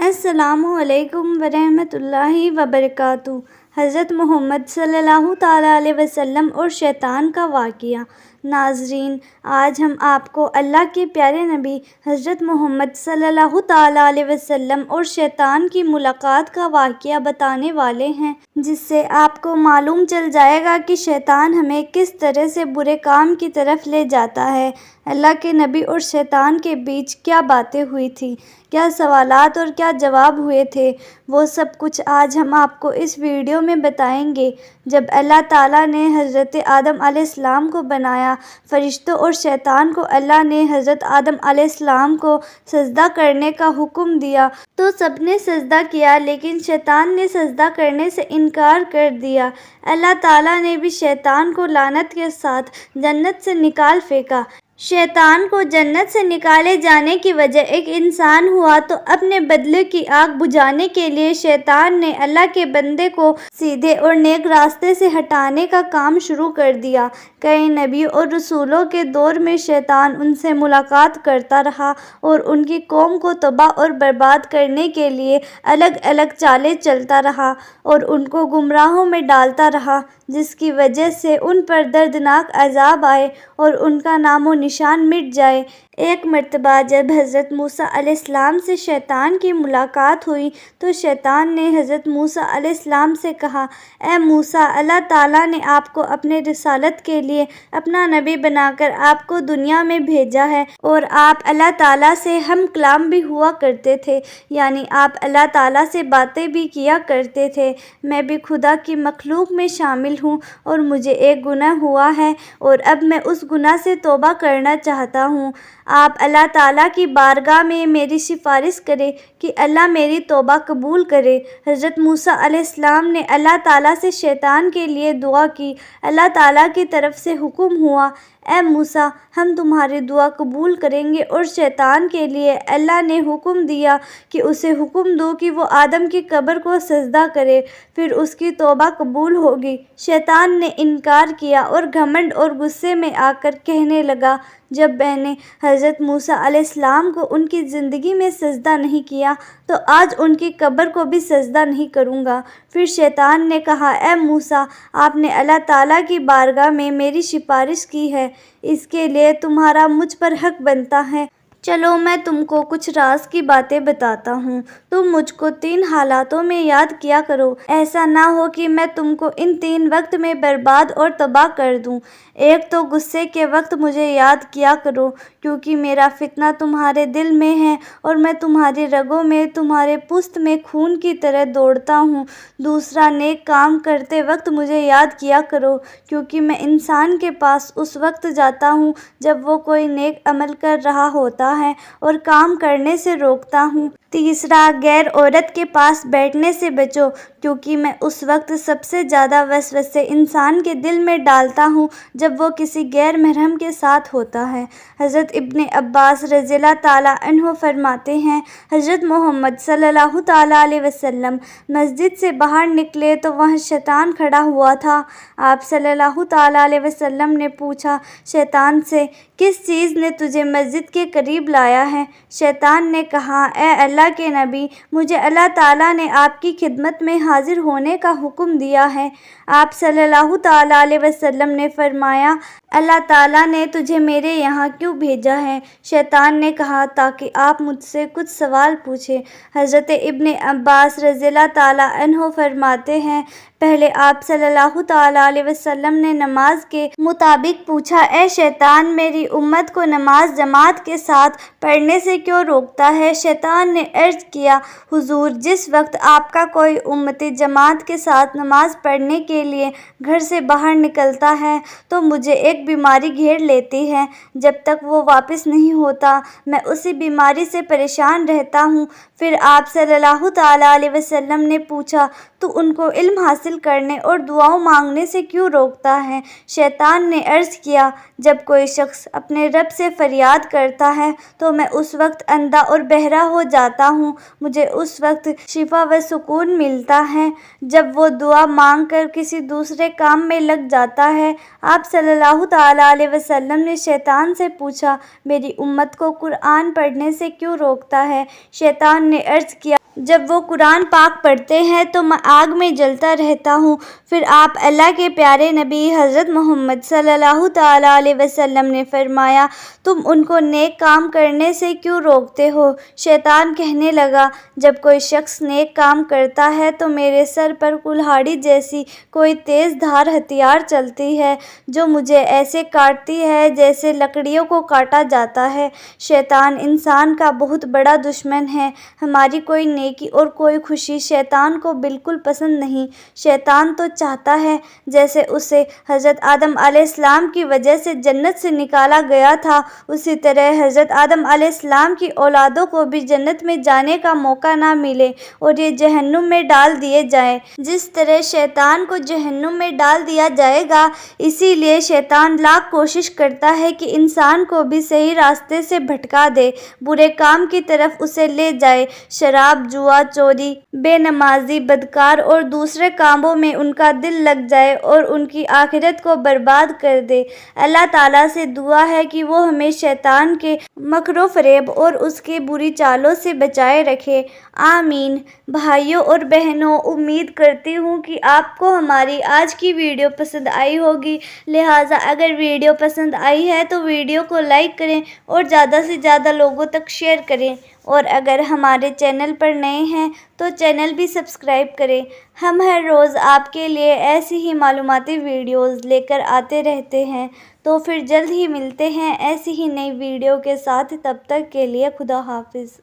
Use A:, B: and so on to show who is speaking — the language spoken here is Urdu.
A: السلام علیکم ورحمۃ اللہ وبرکاتہ۔ حضرت محمد صلی اللہ تعالیٰ علیہ وسلم اور شیطان کا واقعہ۔ ناظرین، آج ہم آپ کو اللہ کے پیارے نبی حضرت محمد صلی اللہ تعالیٰ علیہ وسلم اور شیطان کی ملاقات کا واقعہ بتانے والے ہیں، جس سے آپ کو معلوم چل جائے گا کہ شیطان ہمیں کس طرح سے برے کام کی طرف لے جاتا ہے۔ اللہ کے نبی اور شیطان کے بیچ کیا باتیں ہوئی تھیں، کیا سوالات اور کیا جواب ہوئے تھے، وہ سب کچھ آج ہم آپ کو اس ویڈیو میں بتائیں گے۔ جب اللہ تعالیٰ نے حضرت آدم علیہ السلام کو بنایا، فرشتوں اور شیطان کو اللہ نے حضرت آدم علیہ السلام کو سجدہ کرنے کا حکم دیا تو سب نے سجدہ کیا، لیکن شیطان نے سجدہ کرنے سے انکار کر دیا۔ اللہ تعالیٰ نے بھی شیطان کو لعنت کے ساتھ جنت سے نکال پھینکا۔ شیطان کو جنت سے نکالے جانے کی وجہ ایک انسان ہوا تو اپنے بدلے کی آگ بجھانے کے لیے شیطان نے اللہ کے بندے کو سیدھے اور نیک راستے سے ہٹانے کا کام شروع کر دیا۔ کئی نبیوں اور رسولوں کے دور میں شیطان ان سے ملاقات کرتا رہا اور ان کی قوم کو تباہ اور برباد کرنے کے لیے الگ الگ چالیں چلتا رہا اور ان کو گمراہوں میں ڈالتا رہا، جس کی وجہ سے ان پر دردناک عذاب آئے اور ان کا نام و نشان مٹ جائے۔ ایک مرتبہ جب حضرت موسیٰ علیہ السلام سے شیطان کی ملاقات ہوئی تو شیطان نے حضرت موسیٰ علیہ السلام سے کہا، اے موسیٰ، اللہ تعالیٰ نے آپ کو اپنے رسالت کے لیے اپنا نبی بنا کر آپ کو دنیا میں بھیجا ہے اور آپ اللہ تعالیٰ سے ہم کلام بھی ہوا کرتے تھے، یعنی آپ اللہ تعالیٰ سے باتیں بھی کیا کرتے تھے۔ میں بھی خدا کی مخلوق میں شامل ہوں اور مجھے ایک گناہ ہوا ہے اور اب میں اس گناہ سے توبہ کرنا چاہتا ہوں۔ آپ اللہ تعالیٰ کی بارگاہ میں میری سفارش کریں کہ اللہ میری توبہ قبول کرے۔ حضرت موسیٰ علیہ السلام نے اللہ تعالیٰ سے شیطان کے لیے دعا کی۔ اللہ تعالیٰ کی طرف سے حکم ہوا، اے موسیٰ، ہم تمہاری دعا قبول کریں گے، اور شیطان کے لیے اللہ نے حکم دیا کہ اسے حکم دو کہ وہ آدم کی قبر کو سجدہ کرے، پھر اس کی توبہ قبول ہوگی۔ شیطان نے انکار کیا اور گھمنڈ اور غصے میں آ کر کہنے لگا، جب میں نے حضرت موسیٰ علیہ السلام کو ان کی زندگی میں سجدہ نہیں کیا تو آج ان کی قبر کو بھی سجدہ نہیں کروں گا۔ پھر شیطان نے کہا، اے موسیٰ، آپ نے اللہ تعالیٰ کی بارگاہ میں میری سفارش کی ہے، اس کے لیے تمہارا مجھ پر حق بنتا ہے۔ چلو میں تم کو کچھ راز کی باتیں بتاتا ہوں، تم مجھ کو 3 حالاتوں میں یاد کیا کرو، ایسا نہ ہو کہ میں تم کو ان 3 وقت میں برباد اور تباہ کر دوں۔ ایک تو غصے کے وقت مجھے یاد کیا کرو، کیونکہ میرا فتنہ تمہارے دل میں ہے اور میں تمہاری رگوں میں، تمہارے پوست میں خون کی طرح دوڑتا ہوں۔ دوسرا، نیک کام کرتے وقت مجھے یاد کیا کرو، کیونکہ میں انسان کے پاس اس وقت جاتا ہوں جب وہ کوئی نیک عمل کر رہا ہوتا ہے اور کام کرنے سے روکتا ہوں۔ تیسرا، غیر عورت کے پاس بیٹھنے سے بچو، کیونکہ میں اس وقت سب سے زیادہ وسوسے انسان کے دل میں ڈالتا ہوں جب وہ کسی غیر محرم کے ساتھ ہوتا ہے۔ حضرت ابن عباس رضی اللہ تعالیٰ عنہ فرماتے ہیں، حضرت محمد صلی اللہ تعالیٰ علیہ وسلم مسجد سے باہر نکلے تو وہاں شیطان کھڑا ہوا تھا۔ آپ صلی اللہ تعالیٰ علیہ وسلم نے پوچھا شیطان سے، کس چیز نے تجھے مسجد کے قریب لایا ہے؟ شیطان نے کہا، اے اللہ کے نبی، مجھے اللہ تعالیٰ نے آپ کی خدمت میں حاضر ہونے کا حکم دیا ہے۔ آپ صلی اللہ تعالیٰ علیہ وسلم نے فرمایا، اللہ تعالیٰ نے تجھے میرے یہاں کیوں بھیجا ہے؟ شیطان نے کہا، تاکہ آپ مجھ سے کچھ سوال پوچھیں۔ حضرت ابن عباس رضی اللہ تعالیٰ عنہ فرماتے ہیں، پہلے آپ صلی اللہ تعالیٰ علیہ وسلم نے نماز کے متعلق پوچھا، اے شیطان، میری امت کو نماز جماعت کے ساتھ پڑھنے سے کیوں روکتا ہے؟ شیطان نے عرض کیا، حضور، جس وقت آپ کا کوئی امتی جماعت کے ساتھ نماز پڑھنے کے لیے گھر سے باہر نکلتا ہے تو مجھے ایک بیماری گھیر لیتی ہے، جب تک وہ واپس نہیں ہوتا میں اسی بیماری سے پریشان رہتا ہوں۔ پھر آپ صلی اللہ تعالیٰ علیہ وسلم نے پوچھا، تو ان کو علم حاصل کرنے اور دعاؤں مانگنے سے کیوں روکتا ہے؟ شیطان نے عرض کیا، جب کوئی شخص اپنے رب سے فریاد کرتا ہے تو میں اس وقت اندھا اور بہرا ہو جاتا ہوں، مجھے اس وقت شفا و سکون ملتا ہے۔ جب وہ دعا مانگ کر کسی دوسرے کام میں لگ جاتا ہے۔ آپ صلی اللہ تعالیٰ علیہ وسلم نے شیطان سے پوچھا، میری امت کو قرآن پڑھنے سے کیوں روکتا ہے؟ شیطان نے عرض کیا، جب وہ قرآن پاک پڑھتے ہیں تو میں آگ میں جلتا رہتا ہوں۔ پھر آپ اللہ کے پیارے نبی حضرت محمد صلی اللہ تعالیٰ علیہ وسلم نے فرمایا، تم ان کو نیک کام کرنے سے کیوں روکتے ہو؟ شیطان کہنے لگا، جب کوئی شخص نیک کام کرتا ہے تو میرے سر پر کلہاڑی جیسی کوئی تیز دھار ہتھیار چلتی ہے جو مجھے ایسے کاٹتی ہے جیسے لکڑیوں کو کاٹا جاتا ہے۔ شیطان انسان کا بہت بڑا دشمن ہے۔ ہماری کوئی نیکی اور کوئی خوشی شیطان کو بالکل پسند نہیں۔ شیطان تو چاہتا ہے جیسے اسے حضرت آدم علیہ السلام کی وجہ سے جنت سے نکالا گیا تھا، اسی طرح حضرت آدم علیہ السلام کی اولادوں کو بھی جنت میں جانے کا موقع نہ ملے اور یہ جہنم میں ڈال دیے جائیں۔ جس طرح شیطان کو جہنم میں ڈال دیا جائے گا، اسی لیے شیطان لاکھ کوشش کرتا ہے کہ انسان کو بھی صحیح راستے سے بھٹکا دے، برے کام کی طرف اسے لے جائے، شراب، جوا، چوری، بے نمازی، بدکار اور دوسرے کاموں میں ان کا دل لگ جائے اور ان کی آخرت کو برباد کر دے۔ اللہ تعالیٰ سے دعا ہے کہ وہ ہمیں شیطان کے مکر و فریب اور اس کی بری چالوں سے بچائے رکھے، آمین۔ بھائیوں اور بہنوں، امید کرتی ہوں کہ آپ کو ہماری آج کی ویڈیو پسند آئی ہوگی، لہٰذا اگر ویڈیو پسند آئی ہے تو ویڈیو کو لائک کریں اور زیادہ سے زیادہ لوگوں تک شیئر کریں، اور اگر ہمارے چینل پر نئے ہیں تو چینل بھی سبسکرائب کریں۔ ہم ہر روز آپ کے لیے ایسی ہی معلوماتی ویڈیوز لے کر آتے رہتے ہیں، تو پھر جلد ہی ملتے ہیں ایسی ہی نئی ویڈیو کے ساتھ۔ تب تک کے لیے خدا حافظ۔